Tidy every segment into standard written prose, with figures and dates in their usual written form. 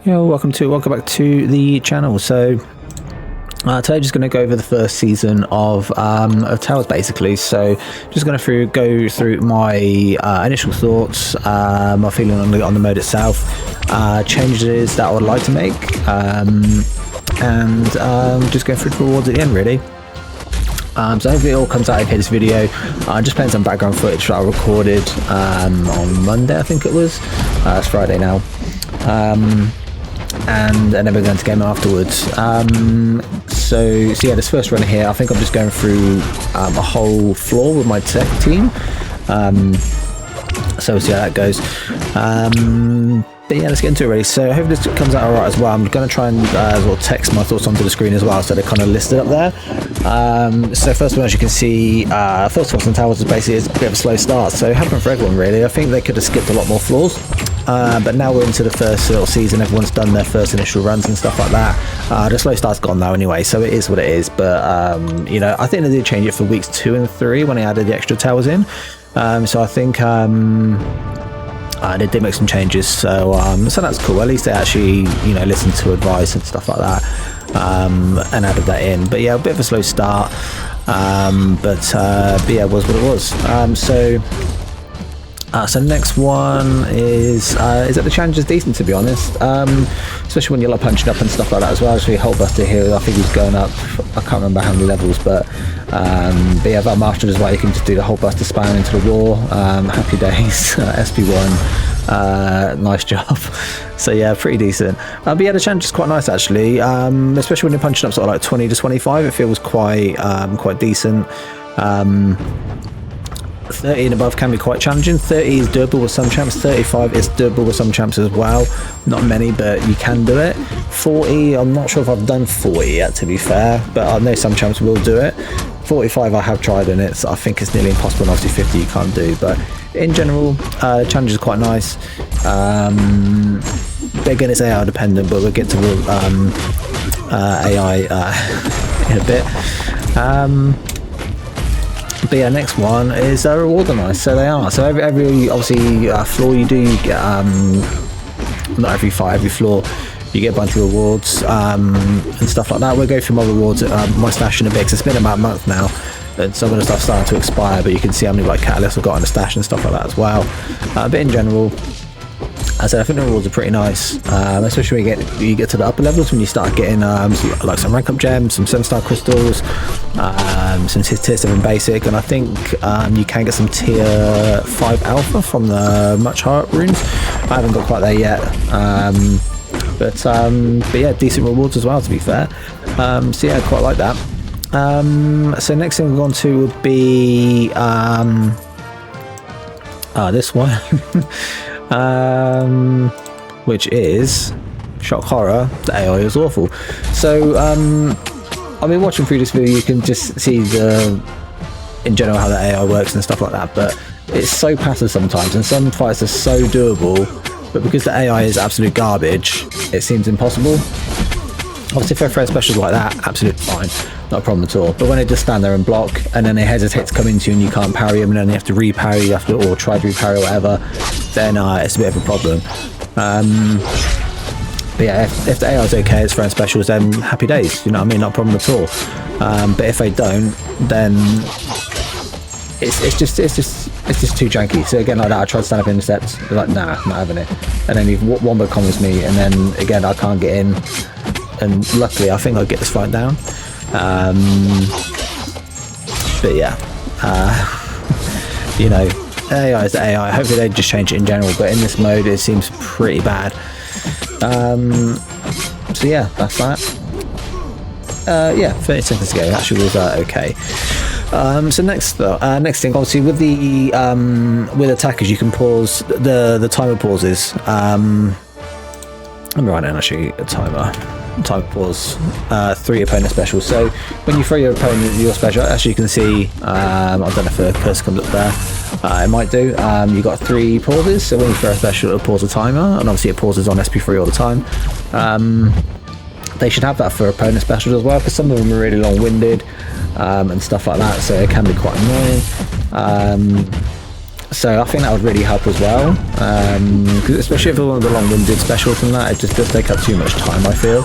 Yeah, welcome back to the channel. So today just going to go over the first season of Towers basically. So just going to go through my initial thoughts, my feeling on the mode itself, changes that I would like to make, and just go through the rewards at the end really. So hopefully it all comes out okay this video. Just playing some background footage that I recorded on Monday, I think it was. It's Friday now. And then we're going to game afterwards. So yeah, this first run here, I think I'm just going through a whole floor with my tech team. So we'll see how that goes. But yeah, let's get into it really. So I hope this comes out alright as well. I'm going to try and sort of text my thoughts onto the screen as well, so they're kind of listed up there. So first of all, as you can see, first Thoughts on Towers is basically a bit of a slow start. So it happened for everyone really. I think they could have skipped a lot more floors. But now we're into the first little season, everyone's done their first initial runs and stuff like that. The slow start's gone now anyway, so it is what it is. But you know, I think they did change it for weeks 2 and 3 when they added the extra towers in. So I think they did make some changes, so that's cool. At least they actually, you know, listened to advice and stuff like that, and added that in. But yeah, a bit of a slow start, but yeah, it was what it was. So next one is that the challenge is decent, to be honest, especially when you're like punching up and stuff like that as well. Actually, Whole Buster here, I think he's going up, I can't remember how many levels, but yeah, that mastered as well. You can just do the Whole Buster spam into the wall. Happy days. SP1, nice job. So yeah, pretty decent. But yeah, the challenge is quite nice actually, especially when you're punching up sort of like 20 to 25. It feels quite decent. 30 and above can be quite challenging. 30 is doable with some champs. 35 is doable with some champs as well. Not many, but you can do it. 40, I'm not sure if I've done 40 yet, to be fair, but I know some champs will do it. 45 I have tried, and I think it's nearly impossible, and obviously 50 you can't do. But in general, the challenge is quite nice. Again, it's AI dependent, but we'll get to AI in a bit. But yeah, next one is rewards are nice. So they are. So every obviously floor you do, you get not every fight, every floor you get a bunch of rewards and stuff like that. We'll go through my rewards at my stash in a bit, because it's been about a month now, and some of the stuff's starting to expire. But you can see how many like catalysts I've got on the stash and stuff like that as well. But in general, I said I think the rewards are pretty nice, especially when you get to the upper levels, when you start getting like some rank up gems, some 7-star crystals, some tier 7 basic, and I think you can get some tier 5 alpha from the much higher runes. I haven't got quite there yet, but yeah, decent rewards as well, to be fair. So yeah, I quite like that. So next thing we're on to would be this one. Which is shock horror. The AI is awful. So I mean, watching through this video, you can just see in general how the AI works and stuff like that, but it's so passive sometimes, and some fights are so doable, but because the AI is absolute garbage, it seems impossible. Obviously for a threat special like that, absolutely fine, not a problem at all. But when they just stand there and block, and then they hesitate to come into you and you can't parry them, and then you have to reparry, or try to reparry or whatever, then it's a bit of a problem. But yeah, if the AI is okay, it's threat specials, then happy days, you know what I mean, not a problem at all. But if they don't, then it's just too janky. So again, like that, I tried to stand up intercepts, they're like, nah, not having it. And then you've wombo combos me, and then again I can't get in. And luckily, I think I'll get this fight down. But yeah, you know, AI is the AI. Hopefully they just change it in general, but in this mode it seems pretty bad. So yeah, that's that. Yeah, 30 seconds ago, it actually was okay. So next thing, obviously with attackers, you can pause the timer pauses. Let me write down actually a timer pause. 3 opponent specials. So when you throw your opponent your special, as you can see, I don't know if the cursor comes up there, it might do, you got 3 pauses. So when you throw a special, it'll pause the timer, and obviously it pauses on SP3 all the time. They should have that for opponent specials as well, because some of them are really long-winded and stuff like that, so it can be quite annoying. So I think that would really help as well, especially if it's one of the long-winded specials and that, it just does take up too much time, I feel.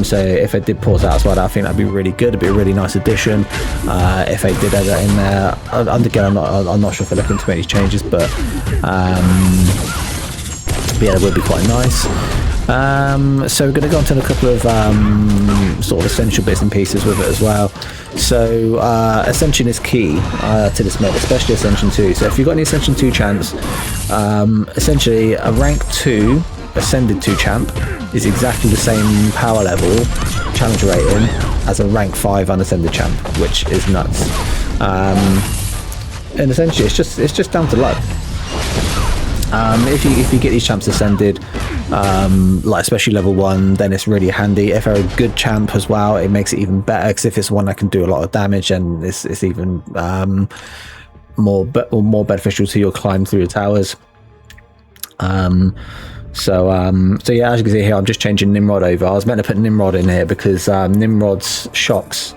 So if I did pause that as well, I think that'd be really good. It'd be a really nice addition. If I did add that in there, again, I'm not sure if they're looking to make these changes, but yeah, it would be quite nice. So we're going to go on to a couple of sort of essential bits and pieces with it as well. So Ascension is key to this mode, especially Ascension 2. So if you've got any Ascension 2 champs, essentially a rank 2 Ascended 2 champ is exactly the same power level, challenge rating, as a rank 5 Unascended champ, which is nuts. And essentially it's just down to luck. If you get these champs ascended, like especially level 1, then it's really handy. If they're a good champ as well, it makes it even better, because if it's one that can do a lot of damage, and it's even more beneficial to your climb through the towers. So yeah, as you can see here, I'm just changing Nimrod over. I was meant to put Nimrod in here because Nimrod's shocks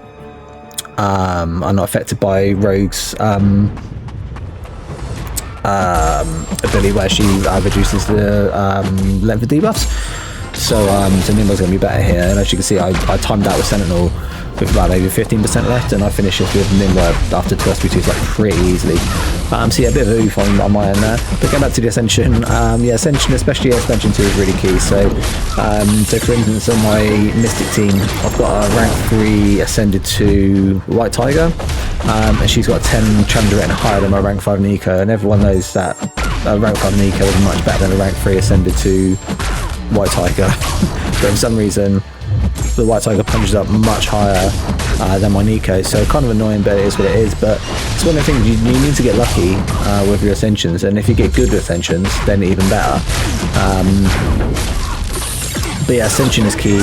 are not affected by Rogue's ability, where she reduces the length of debuffs. So Nimrod's going to be better here, and as you can see, I timed out with Sentinel with about maybe 15% left, and I finished this with Nimrod after 2 SP2s like pretty easily. So yeah, a bit of a oof on my end there. But going back to the Ascension, yeah, Ascension, especially Ascension 2, is really key. So for instance, on my Mystic team, I've got a rank 3 Ascended 2 White Tiger, and she's got a 10 challenge rating higher than my rank 5 Nico, and everyone knows that rank 5 Nico is much better than a rank 3 Ascended 2 White Tiger. But for some reason, the White Tiger punches up much higher than my Nico, so kind of annoying, but it is what it is. But it's one of the things you need to get lucky with your Ascensions, and if you get good Ascensions, then even better. But yeah, Ascension is key.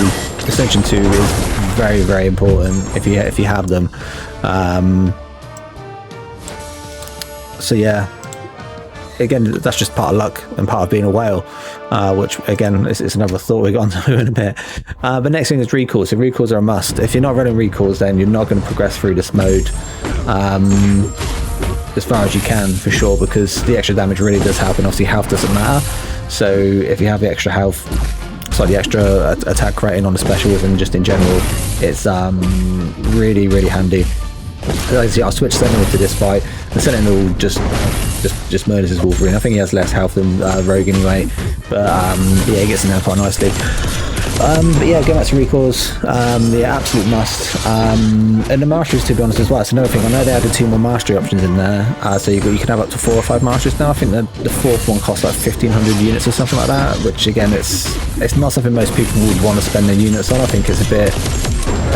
Ascension 2 is very, very important if you have them. So yeah, again, that's just part of luck and part of being a whale, which again is another thought we're going to in a bit. But next thing is recalls. So recalls are a must. If you're not running recalls, then you're not going to progress through this mode as far as you can, for sure, because the extra damage really does help, and obviously health doesn't matter. So if you have the extra health, the extra attack rating on the specials and just in general, it's really, really handy. Like I see, I'll switch Sentinel to this fight, and Sentinel just murders his Wolverine. I think he has less health than Rogue anyway, but yeah, he gets in there quite nicely. But yeah, going back to recalls, yeah, absolute must. And the masteries, to be honest, as well. It's another thing. I know they added 2 more mastery options in there, so you can have up to 4 or 5 masteries now. I think the 4th one costs like 1,500 units or something like that, which again, it's not something most people would want to spend their units on. I think it's a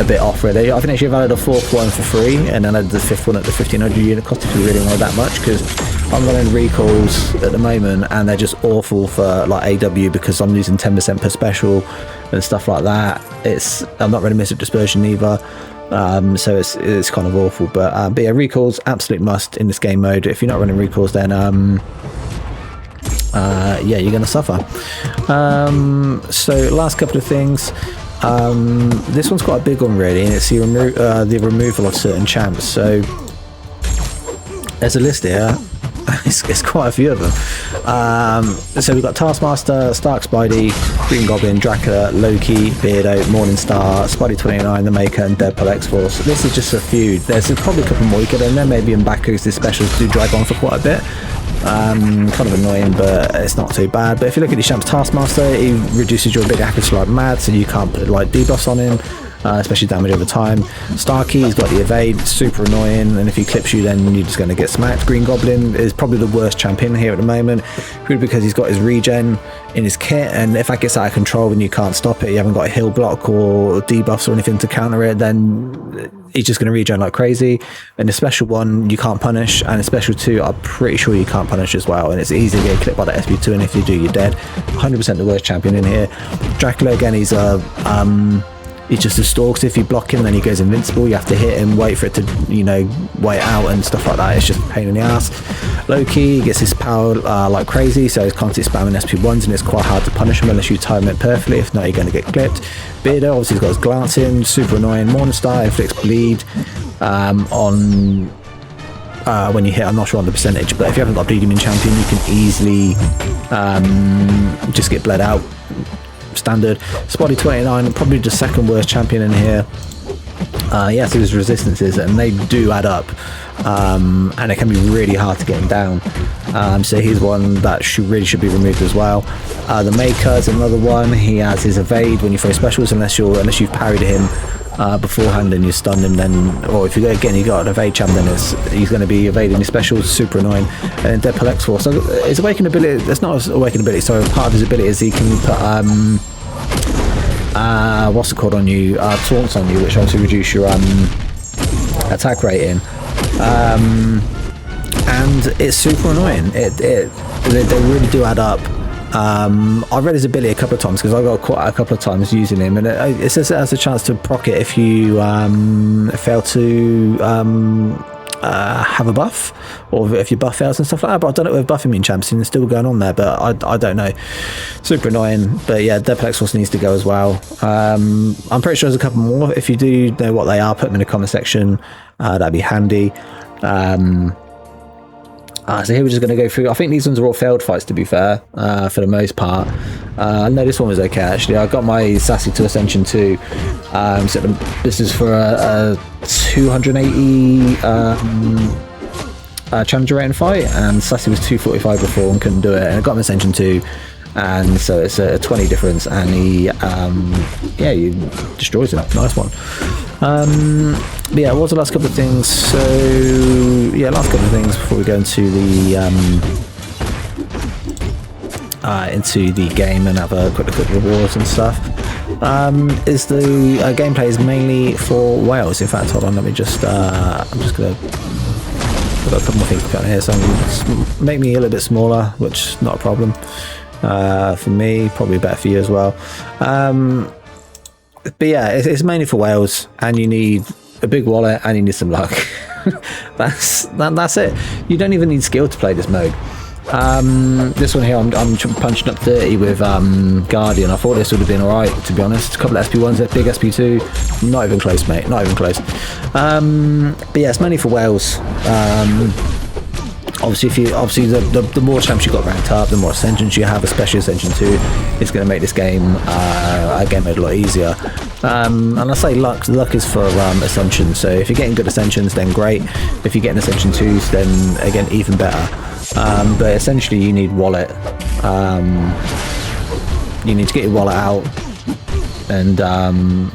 bit off really. I think they should have added a 4th one for free, and then added the 5th one at the 1,500 unit cost if you really want that much, because I'm running recalls at the moment and they're just awful for like AW, because I'm losing 10% per special and stuff like that. I'm not running Mystic Dispersion either, so it's kind of awful. But yeah, recalls absolute must in this game mode. If you're not running recalls, then yeah, you're gonna suffer. So last couple of things. This one's quite a big one really, and it's the removal of certain champs. So there's a list here. It's quite a few of them. So we've got Taskmaster, Stark Spidey, Green Goblin, Dracula, Loki, Beardo, Morningstar, Spidey 29, The Maker, and Deadpool X-Force. This is just a few. There's probably a couple more you could in there, maybe in back, because the specials do drag on for quite a bit. Kind of annoying, but it's not too bad. But if you look at these champs, Taskmaster, he reduces your big accuracy like mad, so you can't put like debuffs on him, especially damage over time. Starkey, he's got the evade, super annoying, and if he clips you, then you're just going to get smacked. Green Goblin is probably the worst champion here at the moment, purely because he's got his regen in his kit, and if that gets out of control and you can't stop it, you haven't got a heal block or debuffs or anything to counter it, then he's just going to regen like crazy. And the special one you can't punish, and the special 2 I'm pretty sure you can't punish as well, and it's easy to get clipped by the SP2, and if you do, you're dead. 100% the worst champion in here. Dracula, again, he's just a stalk, so if you block him then he goes invincible. You have to hit him, wait for it to, you know, wait out and stuff like that. It's just a pain in the ass. Loki gets his power like crazy, so he's constantly spamming SP1s, and it's quite hard to punish him unless you time it perfectly. If not, you're going to get clipped. Beardo, obviously he's got his glancing, super annoying. Morningstar inflicts bleed on when you hit. I'm not sure on the percentage, but if you haven't got Bleeding Champion, you can easily just get bled out. Standard. Spotty 29, probably the second worst champion in here. Yes, there's resistances, and they do add up, and it can be really hard to get him down. So he's one that really should be removed as well. The Maker is another one. He has his evade when you throw specials, unless you've parried him beforehand and you stun him, then, or if you got an evade champ, then he's going to be evading his specials, super annoying. And then Deadpool X-Force, so his awakened ability, that's not his awakened ability, so part of his ability is he can put what's it called on you, taunts on you, which obviously reduce your attack rating, and it's super annoying. They really do add up. I've read his ability a couple of times because I got quite a couple of times using him, and it says it has a chance to proc it if you fail to have a buff, or if your buff fails and stuff like that. But I've done it with buffing immune champs and it's still going on there, but I don't know. Super annoying. But yeah, Deadpool X-Force needs to go as well. I'm pretty sure there's a couple more. If you do know what they are, put them in the comment section. That'd be handy. So here we're just going to go through. I think these ones are all failed fights, to be fair, for the most part. I know this one was okay, actually. I got my Sassy to Ascension 2. So this is for a 280 challenger rating fight, and Sassy was 245 before and couldn't do it. And I got my Ascension 2, and so it's a 20 difference, and he destroys him. Nice one. But yeah, what was the last couple of things? So yeah, last couple of things before we go into the game and have a quick look at the rewards and stuff. Is the gameplay is mainly for Wales. In fact, hold on, let me just I'm just gonna put a couple more things down here, so make me a little bit smaller, which is not a problem for me, probably better for you as well. But yeah, it's mainly for Wales, and you need a big wallet and you need some luck. that's it. You don't even need skill to play this mode. This one here, I'm punching up 30 with Guardian. I thought this would have been alright, to be honest. A couple of SP1s, a big SP2. Not even close, mate. Not even close. But yeah, it's mainly for Wales. Obviously, the more champs you got ranked up, the more ascensions you have, especially Ascension 2, it's going to make this game mode a lot easier. And I say luck is for ascensions. So if you're getting good ascensions, then great. If you're getting Ascension 2s, then again, even better. But essentially, you need wallet. You need to get your wallet out and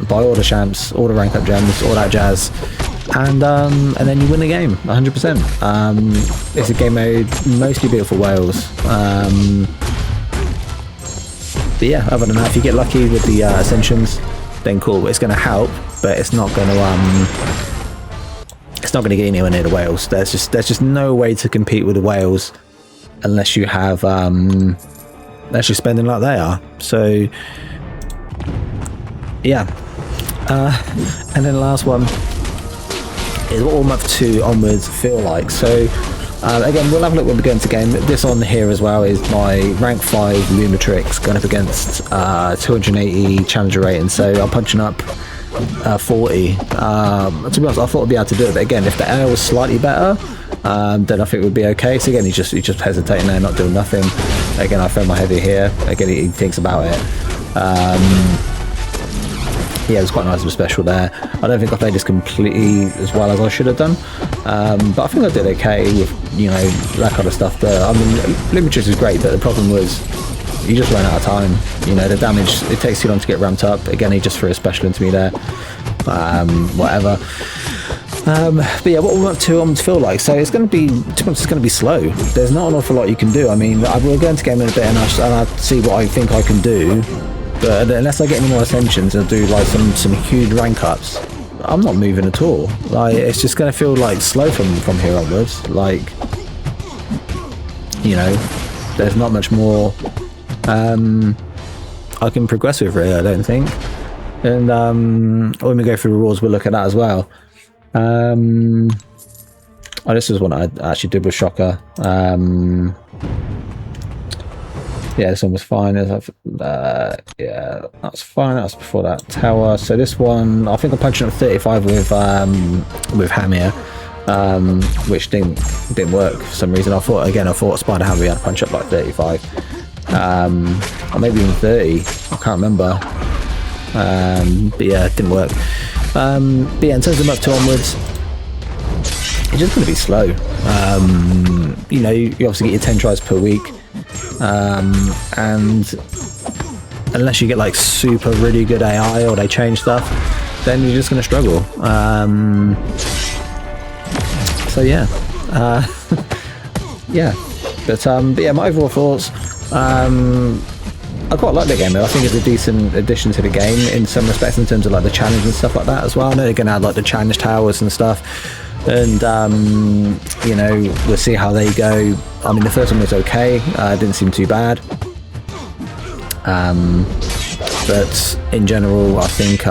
buy all the champs, all the rank up gems, all that jazz. And then you win the game 100%. It's a game mode mostly built for Wales. But yeah, other than that, if you get lucky with the ascensions, then cool. It's going to help, but it's not going to get anywhere near the Wales. There's just no way to compete with the Wales unless you have unless you're spending like they are. So yeah, and then the last one is what all month 2 onwards feel like. So again, we'll have a look when we go into game. This on here as well is my rank 5 Lunatrix going up against 280 challenger rating. So I'm punching up 40. To be honest, I thought I'd be able to do it, but again, if the air was slightly better, then I think it would be okay. So again, he's just hesitating there, not doing nothing. Again, I throw my heavy here. Again, he thinks about it. Yeah, it was quite nice of a special there. I don't think I played this completely as well as I should have done, but I think I did okay with, you know, that kind of stuff. But I mean, Lumitrix is great, but the problem was you just ran out of time. You know, the damage, it takes too long to get ramped up. Again, he just threw a special into me there. Whatever. But yeah, what we want to feel like. So it's going to be, to be honest, it's going to be slow. There's not an awful lot you can do. I mean, we'll go into game in a bit and I'll see what I think I can do. But unless I get any more ascensions and do like some huge rank ups, I'm not moving at all. Like, it's just going to feel like slow from here onwards. Like, you know, there's not much more I can progress with really, I don't think. And when we go through rewards, we'll look at that as well. Oh, this is one I actually did with Shocker. Yeah, this one was fine. Yeah, that's fine. That was before that tower. So this one, I think I'm punching up 35 with Hamir. which didn't work for some reason. I thought Spider Ham we had to punch up like 35, or maybe even 30. I can't remember. But yeah, it didn't work. But yeah, in terms of up to onwards, it's just going to be slow. You know, you obviously get your 10 tries per week, and unless you get like super really good AI or they change stuff, then you're just going to struggle. So yeah, yeah, but yeah, my overall thoughts. I quite like the game though. I think it's a decent addition to the game in some respects in terms of like the challenge and stuff like that as well. I know they're going to add like the challenge towers and stuff, and you know, we'll see how they go. I mean, the first one was okay. Didn't seem too bad. But in general, I think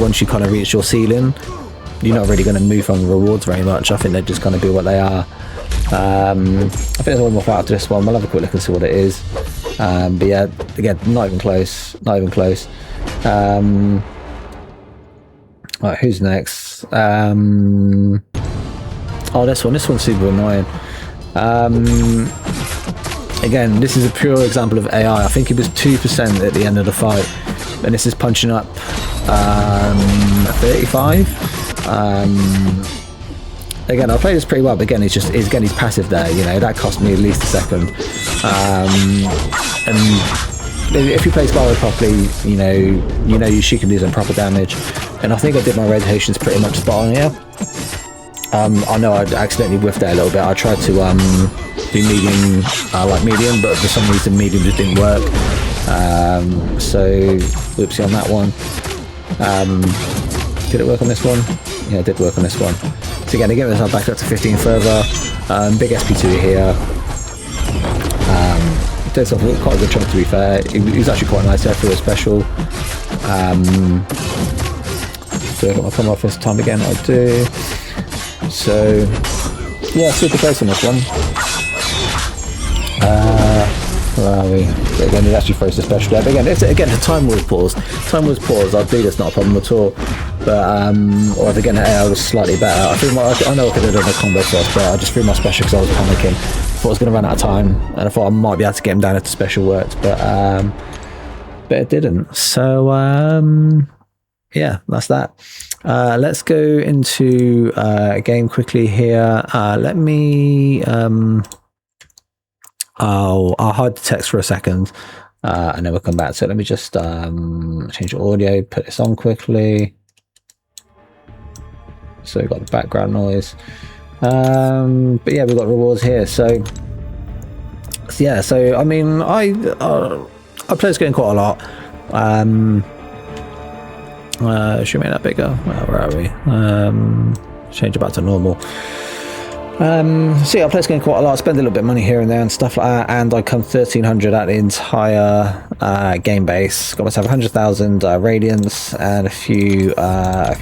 once you kind of reach your ceiling, you're not really going to move on the rewards very much. I think they're just going to be what they are. I think there's one more part to this one. We'll have a quick look and see what it is. But yeah, again, not even close. Right, who's next? Oh, this one's super annoying. Again, this is a pure example of AI. I think it was 2% at the end of the fight, and this is punching up 35. Again, I played this pretty well, but again, he's passive there. You know, that cost me at least a second. And if you play Spyro properly, you know she can do some proper damage. And I think I did my rotations pretty much spot on here. I know I accidentally whiffed there a little bit. I tried to do medium, medium, but for some reason medium just didn't work. So whoopsie on that one. Did it work on this one? Yeah, it did work on this one. So again, to get myself back up to 15 further. Big SP2 here. Did something quite a good chunk, to be fair. It was actually quite nice there for a special. So I got my thumb off this time again. I do. So yeah, super close on this one. Where are we? But again, it actually throws the special there. But again, the time was paused. I'll do this, not a problem at all. But or if again the AI was slightly better. I know I could have done a combo first, but I just threw my special because I was panicking. Thought I was going to run out of time, and I thought I might be able to get him down if the special worked, but it didn't. So yeah, that's that. Let's go into a game quickly here. Let me I'll hide the text for a second, and then we'll come back. So let me just change the audio, put this on quickly. So we've got the background noise. But yeah, we've got rewards here. So yeah, so I mean, I play this game quite a lot. Should we make that bigger? Where are we? Change it back to normal. So yeah, I play this game quite a lot. I spend a little bit of money here and there and stuff like that, and I come 1300 at the entire game base. Got myself 100,000 radiance and a few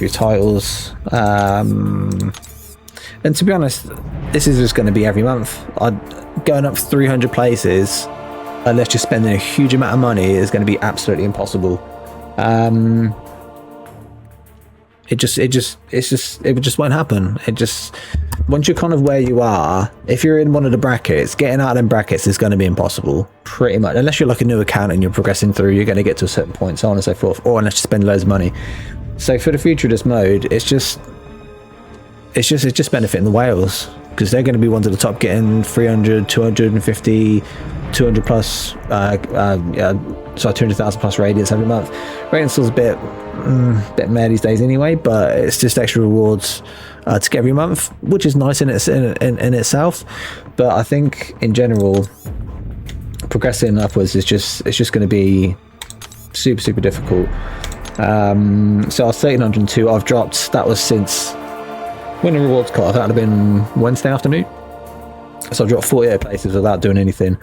titles. And to be honest, this is just going to be every month. Going up 300 places, unless you're spending a huge amount of money, is going to be absolutely impossible. It just won't happen. Once you're kind of where you are, if you're in one of the brackets, getting out of them brackets is going to be impossible, pretty much. Unless you're like a new account and you're progressing through, you're going to get to a certain point, so on and so forth, or unless you spend loads of money. So for the future of this mode, it's just benefiting the whales, because they're going to be ones at the top getting 300, 250, 200 plus, 200,000 plus radiance every month. Radiance is a bit meh these days anyway, but it's just extra rewards to get every month, which is nice in itself. But I think in general, progressing upwards is just going to be super difficult. So I was 1302. I've dropped. That was since when the rewards cut off. That would have been Wednesday afternoon. So I dropped 48 places without doing anything.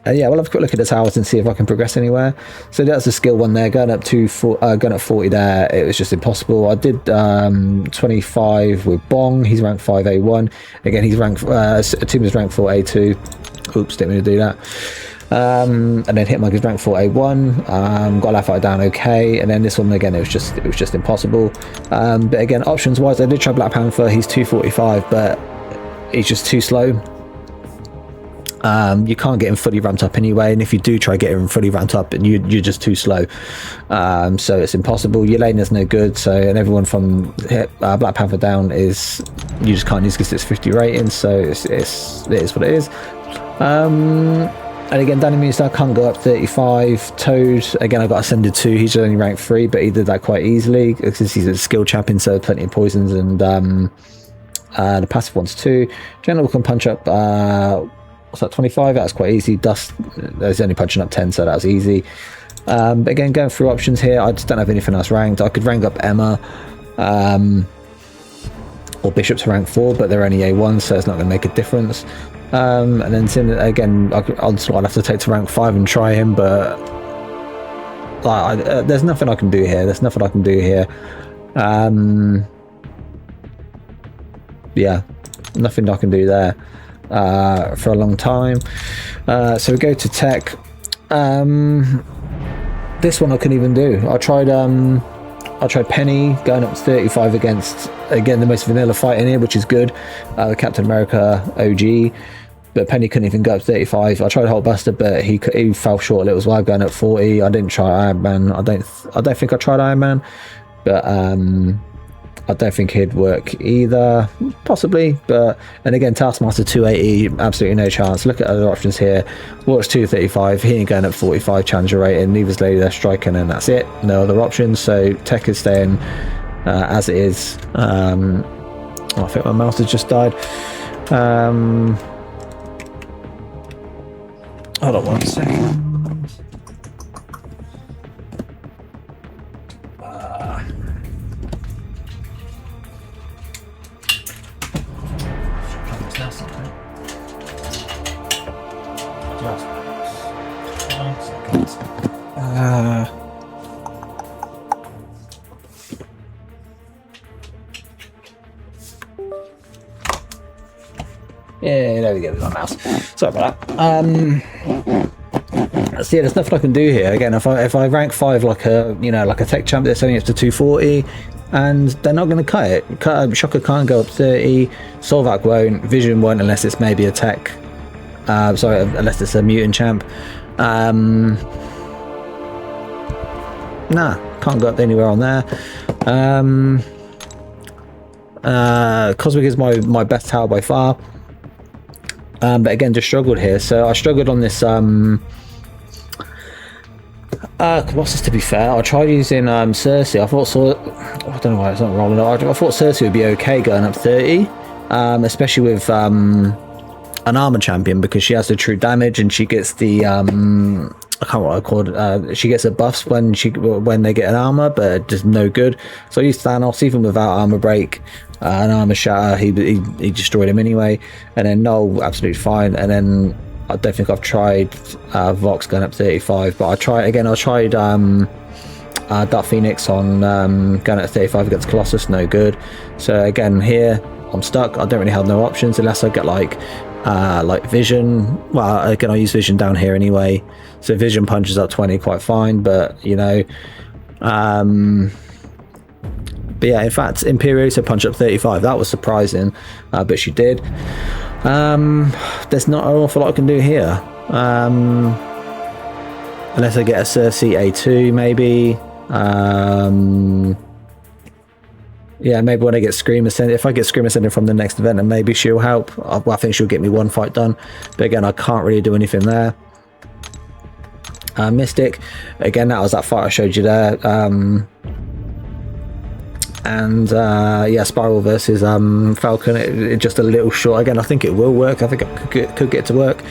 Yeah, we'll have a quick look at the towers and see if I can progress anywhere. So that's the skill one there. Going up 40 there, it was just impossible. I did 25 with Bong. He's ranked 5A1. Again, he's ranked. Team is ranked 4A2. Oops, didn't mean to do that. and then Hitmonkey's rank 4 A1, got that fight down okay, and then this one again, it was just impossible. But again, options wise, I did try Black Panther. He's 245, but he's just too slow. You can't get him fully ramped up anyway, and if you do try get him fully ramped up, and you're just too slow, so it's impossible. Yelena's no good, so, and everyone from Black Panther down is, you just can't use because it's 50 rating, so it is what it is. And again, Danny Moonstar can't go up 35. Toad, again, I got ascended 2. He's only ranked 3, but he did that quite easily because he's a skill champion, so plenty of poisons, and the passive one's 2. General can punch up, what's that, 25? That's quite easy. Dust, there's only punching up 10, so that was easy. But again, going through options here, I just don't have anything else ranked. I could rank up Emma, or Bishop's rank 4, but they're only A1, so it's not going to make a difference. And then Sin, again, I'll have to take to rank 5 and try him, but there's nothing I can do here. Yeah, nothing I can do there for a long time. So we go to tech. This one I couldn't even do. I tried Penny going up to 35 against, again, the most vanilla fight in here, which is good, the Captain America OG, but Penny couldn't even go up to 35. I tried Hulkbuster, but he fell short a little as well, going up 40. I didn't try Iron Man. I don't think I tried Iron Man, but I don't think he'd work either, possibly. But, and again, Taskmaster 280, absolutely no chance. Look at other options here. Watch 235, he ain't going up 45 challenger rating, neither's Lady Death striking, and that's it. No other options. So tech is staying as it is. I think my mouse has just died. Hold on 1 second. Yeah, there we go with my mouse. Sorry about that. So yeah, there's nothing I can do here. Again, if I rank 5 like a tech champ, that's only up to 240, and they're not going to cut it. Shocker can't go up 30. Solvac won't. Vision won't unless it's maybe a tech. Sorry, unless it's a mutant champ. Nah, can't go up anywhere on there. Cosmic is my best tower by far. But again, just struggled here. So I struggled on this Colossus, to be fair. I tried using Cersei. I thought I don't know why it's not rolling. I thought Cersei would be okay going up 30, especially with an armor champion, because she has the true damage and she gets the I can't remember what I called it. She gets the buffs when they get an armor, but just no good. So I used Thanos even without armor break. An armor shatter, he destroyed him anyway, and then Null absolutely fine. And then I don't think I've tried Vox going up 35, but I tried Dark Phoenix on going up 35 against Colossus, no good. So again, here I'm stuck. I don't really have no options unless I get like Vision. Well, again, I use Vision down here anyway, so Vision punches up 20 quite fine, but you know, but yeah, in fact, Imperiosa punch up 35. That was surprising, but she did. There's not an awful lot I can do here, unless I get a Cersei A2 maybe. Yeah, maybe when I get Scream Ascended, if I get Scream Ascended from the next event, then maybe she'll help. I think she'll get me one fight done, but again, I can't really do anything there. Mystic, again, that was that fight I showed you there. And yeah, Spiral versus Falcon, it just a little short. Again, I think it will work. I think I could get it to work,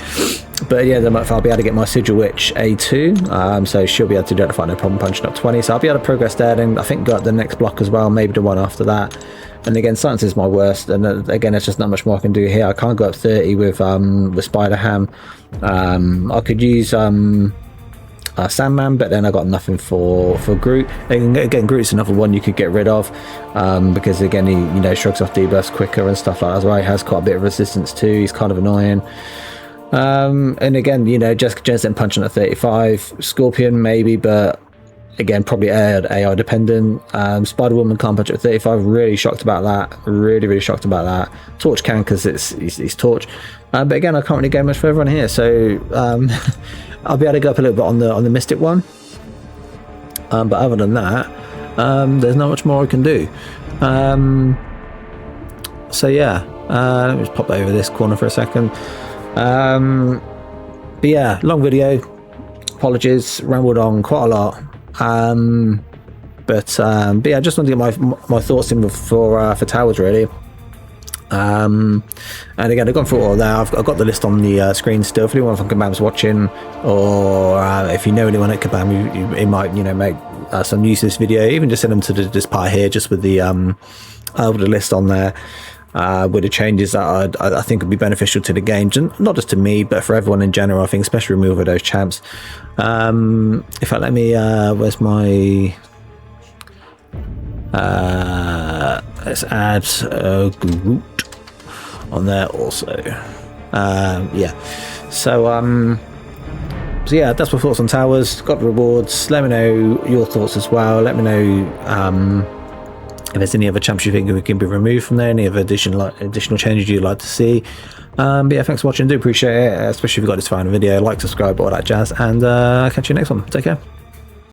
but yeah, I'll be able to get my Sigil Witch A2, so she'll be able to do it, no problem punching up 20, so I'll be able to progress there. Then I think got the next block as well, maybe the one after that. And again, Silence is my worst, and again, it's just not much more I can do here. I can't go up 30 with Spider Ham. I could use Sandman, but then I got nothing for Groot. And again, Groot's another one you could get rid of, because again, he shrugs off debursts quicker and stuff like that as well. He has quite a bit of resistance too. He's kind of annoying. And again, you know, Jessica Jones then punching at 35, Scorpion maybe, but again, probably AI dependent. Spider-Woman can't punch at 35. Really shocked about that. Really shocked about that. Torch can because it's Torch. But again, I can't really go much further on here. So I'll be able to go up a little bit on the Mystic one. But other than that, there's not much more I can do. So yeah, let me just pop over this corner for a second. But yeah, long video. Apologies, rambled on quite a lot. But yeah, I just wanted to get my thoughts in for Towers really. And again, I've gone through all that. I've got the list on the screen still. If anyone from Kabam's watching, or if you know anyone at Kabam, you might, you know, make some use of this video. Even just send them to this part here, just with the list on there. With the changes that I think would be beneficial to the game, not just to me, but for everyone in general. I think, especially removal of those champs. In fact, let me. Where's my? Let's add Groot on there also. Yeah. So yeah, that's my thoughts on Towers. Got the rewards. Let me know your thoughts as well. Let me know. If there's any other champs you think we can be removed from there, any other additional changes you'd like to see. But yeah, thanks for watching. Do appreciate it, especially if you got this far in the video. Like, subscribe, all that jazz, and I'll catch you next one. Take care.